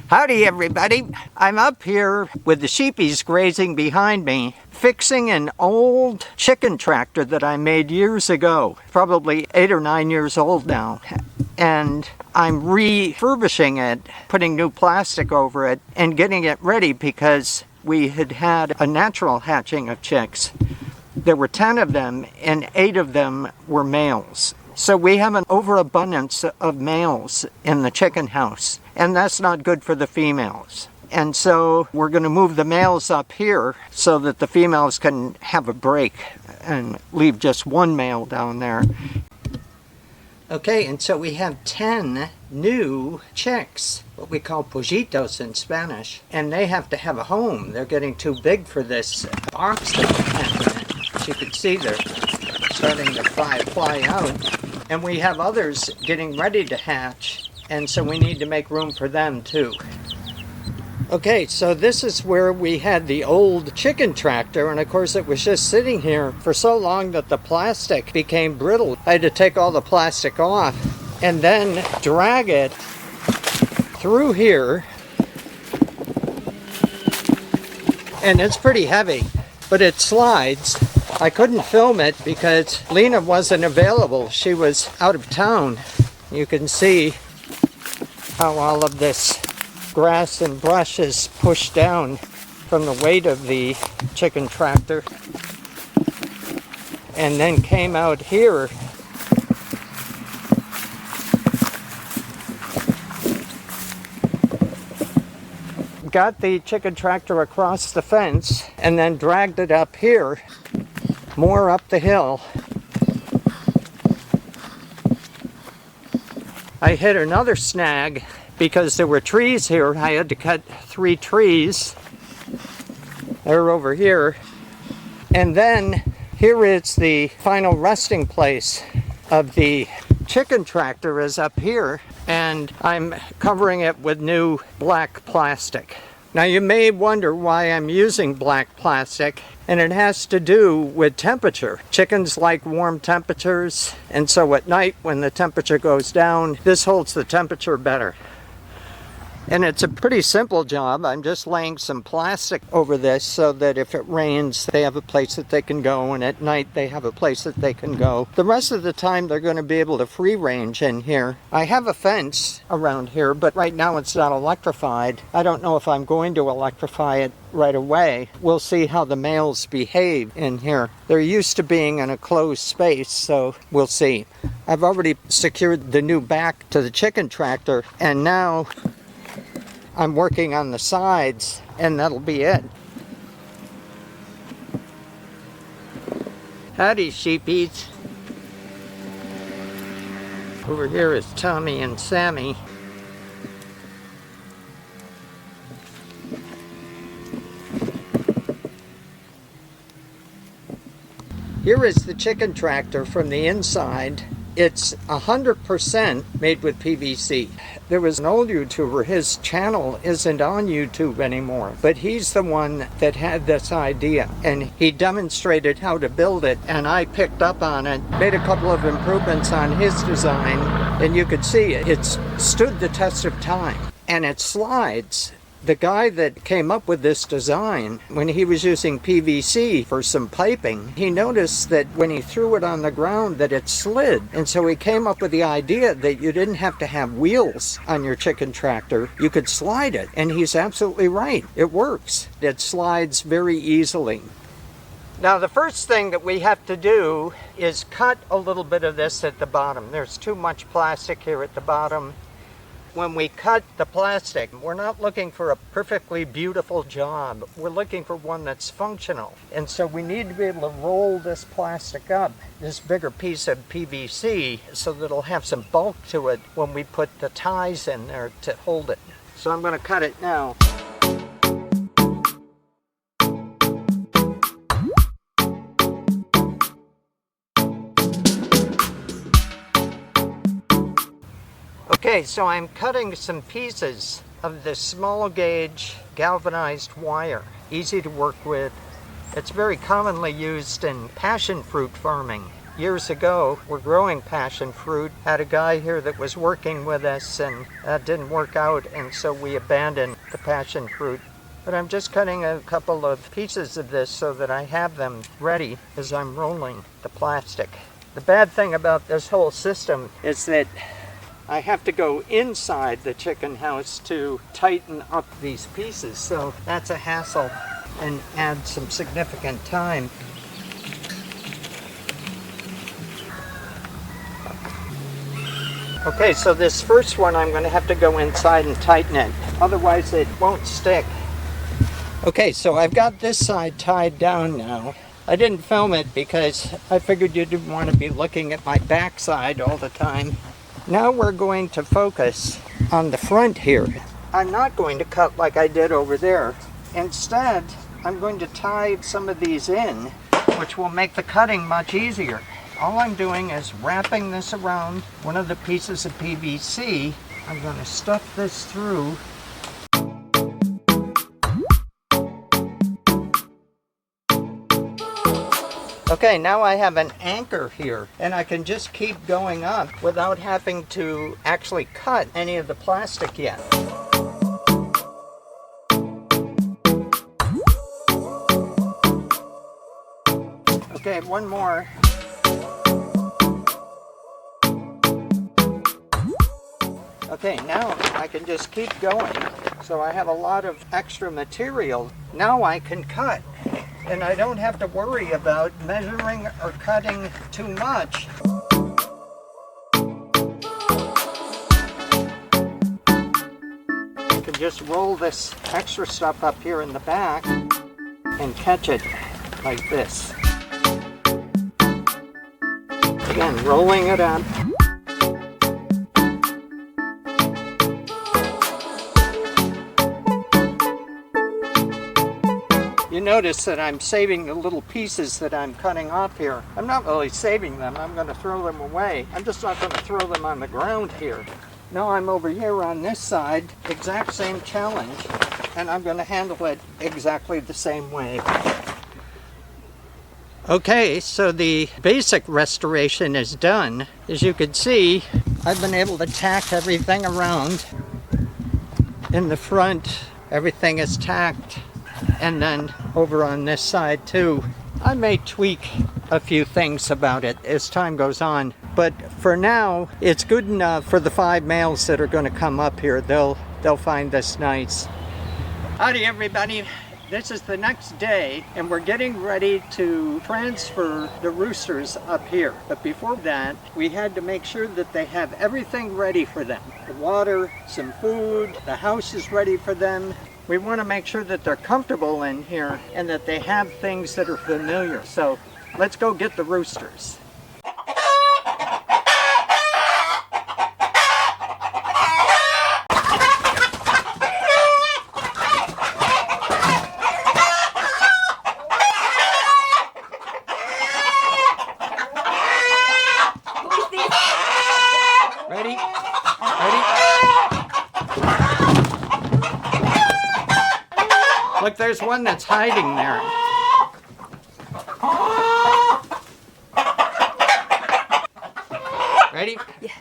Howdy everybody, I'm up here with the sheepies grazing behind me, fixing an old chicken tractor that I made years ago, probably 8 or 9 years old now. And I'm refurbishing it, putting new plastic over it, and getting it ready because we had a natural hatching of chicks. There were 10 of them, and 8 of them were males. So we have an overabundance of males in the chicken house, and that's not good for the females. And so we're going to move the males up here so that the females can have a break and leave just one male down there. Okay, and so we have 10 new chicks, what we call pollitos in Spanish, and they have to have a home. They're getting too big for this box that we have in it. As you can see, they're starting to fly out. And we have others getting ready to hatch, and so we need to make room for them too. Okay, so this is where we had the old chicken tractor, and of course it was just sitting here for so long that the plastic became brittle. I had to take all the plastic off and then drag it through here. And it's pretty heavy, but it slides. I couldn't film it because Lena wasn't available. She was out of town. You can see how all of this grass and brush is pushed down from the weight of the chicken tractor and then came out here. Got the chicken tractor across the fence and then dragged it up here, more up the hill. I hit another snag because there were trees here. I had to cut 3 trees. They're over here. And then here is the final resting place of the chicken tractor is up here, and I'm covering it with new black plastic. Now you may wonder why I'm using black plastic, and it has to do with temperature. Chickens like warm temperatures, and so at night when the temperature goes down, this holds the temperature better. And it's a pretty simple job. I'm just laying some plastic over this so that if it rains, they have a place that they can go, and at night they have a place that they can go. The rest of the time they're going to be able to free range in here. I have a fence around here, but right now it's not electrified. I don't know if I'm going to electrify it right away. We'll see how the males behave in here. They're used to being in a closed space, so we'll see. I've already secured the new back to the chicken tractor, and now I'm working on the sides, and that'll be it. Howdy, sheepies. Over here is Tommy and Sammy. Here is the chicken tractor from the inside. It's 100% made with PVC. There was an old YouTuber, his channel isn't on YouTube anymore, but he's the one that had this idea, and he demonstrated how to build it, and I picked up on it, made a couple of improvements on his design, and you could see it's stood the test of time, and it slides. The guy that came up with this design, when he was using PVC for some piping, he noticed that when he threw it on the ground that it slid. And so he came up with the idea that you didn't have to have wheels on your chicken tractor. You could slide it. And he's absolutely right. It works. It slides very easily. Now the first thing that we have to do is cut a little bit of this at the bottom. There's too much plastic here at the bottom. When we cut the plastic, we're not looking for a perfectly beautiful job. We're looking for one that's functional. And so we need to be able to roll this plastic up, this bigger piece of PVC, so that it'll have some bulk to it when we put the ties in there to hold it. So I'm going to cut it now. Okay, so I'm cutting some pieces of this small gauge galvanized wire. Easy to work with. It's very commonly used in passion fruit farming. years ago were growing passion fruit. Had a guy here that was working with us, and that didn't work out, and so we abandoned the passion fruit. But I'm just cutting a couple of pieces of this so that I have them ready as I'm rolling the plastic. The bad thing about this whole system is that I have to go inside the chicken house to tighten up these pieces, so that's a hassle and adds some significant time. Okay, so this first one I'm going to have to go inside and tighten it, otherwise it won't stick. Okay, so I've got this side tied down now. I didn't film it because I figured you didn't want to be looking at my backside all the time. Now we're going to focus on the front here. I'm not going to cut like I did over there. Instead, I'm going to tie some of these in, which will make the cutting much easier. All I'm doing is wrapping this around one of the pieces of PVC. I'm going to stuff this through. Okay, now I have an anchor here, and I can just keep going up without having to actually cut any of the plastic yet. Okay, one more. Okay, now I can just keep going. So I have a lot of extra material. Now I can cut. And I don't have to worry about measuring or cutting too much. You can just roll this extra stuff up here in the back and catch it like this. Again, rolling it up. You notice that I'm saving the little pieces that I'm cutting off here. I'm not really saving them, I'm going to throw them away. I'm just not going to throw them on the ground here. Now I'm over here on this side, exact same challenge, and I'm going to handle it exactly the same way. Okay, so the basic restoration is done. As you can see, I've been able to tack everything around. In the front, everything is tacked. And then over on this side too, I may tweak a few things about it as time goes on. But for now, it's good enough for the 5 males that are going to come up here. They'll find this nice. Howdy everybody. This is the next day, and we're getting ready to transfer the roosters up here. But before that, we had to make sure that they have everything ready for them. The water, some food, the house is ready for them. We want to make sure that they're comfortable in here and that they have things that are familiar. So let's go get the roosters. Ready? Look, there's one that's hiding there. Ready? Yeah.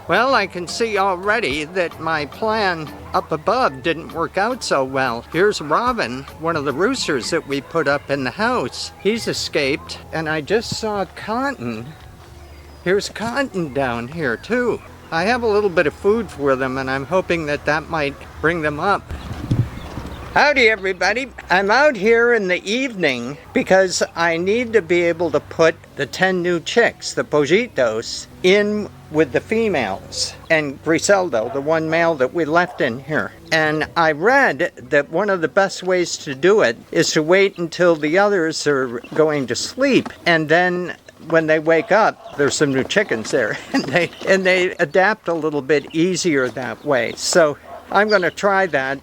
Well, I can see already that my plan up above didn't work out so well. Here's Robin, one of the roosters that we put up in the house. He's escaped, and I just saw Cotton. Here's Cotton down here too. I have a little bit of food for them, and I'm hoping that that might bring them up. Howdy everybody. I'm out here in the evening because I need to be able to put the 10 new chicks, the pollitos, in with the females, and Griseldo, the one male that we left in here. And I read that one of the best ways to do it is to wait until the others are going to sleep, and then when they wake up, there's some new chickens there, and they adapt a little bit easier that way. So I'm going to try that.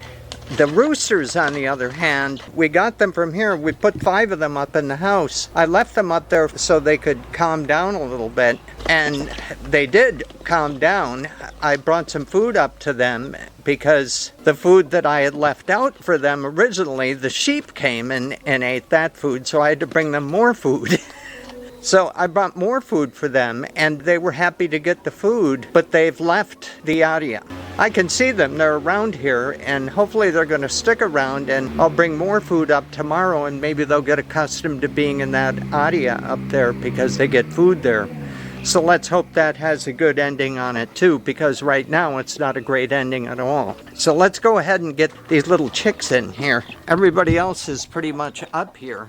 The roosters, on the other hand, we got them from here. We put 5 of them up in the house. I left them up there so they could calm down a little bit, and they did calm down. I brought some food up to them because the food that I had left out for them originally, the sheep came and ate that food, so I had to bring them more food. So I brought more food for them, and they were happy to get the food, but they've left the area. I can see them, they're around here, and hopefully they're going to stick around, and I'll bring more food up tomorrow, and maybe they'll get accustomed to being in that area up there because they get food there. So let's hope that has a good ending on it too, because right now it's not a great ending at all. So let's go ahead and get these little chicks in here. Everybody else is pretty much up here.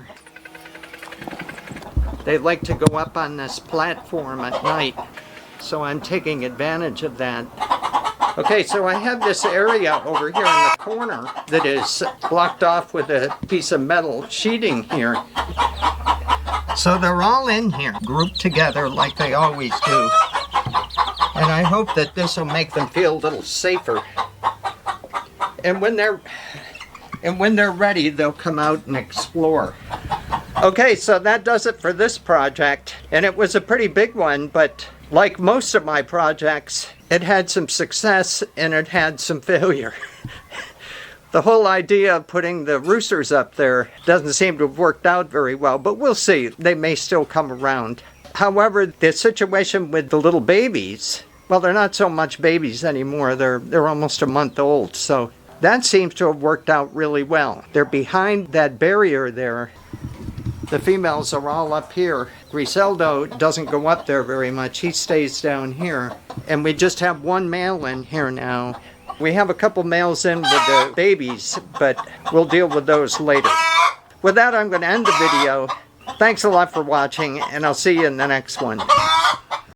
They like to go up on this platform at night, so I'm taking advantage of that. Okay, so I have this area over here in the corner that is blocked off with a piece of metal sheeting here. So they're all in here, grouped together like they always do. And I hope that this will make them feel a little safer. And when they're ready, they'll come out and explore. Okay, so that does it for this project, and it was a pretty big one, but like most of my projects, it had some success and it had some failure. The whole idea of putting the roosters up there doesn't seem to have worked out very well, but we'll see. They may still come around. However, the situation with the little babies, well, they're not so much babies anymore. They're almost a month old, so that seems to have worked out really well. They're behind that barrier there. The females are all up here. Griseldo doesn't go up there very much. He stays down here. And we just have one male in here now. We have a couple males in with the babies, but we'll deal with those later. With that, I'm going to end the video. Thanks a lot for watching, and I'll see you in the next one.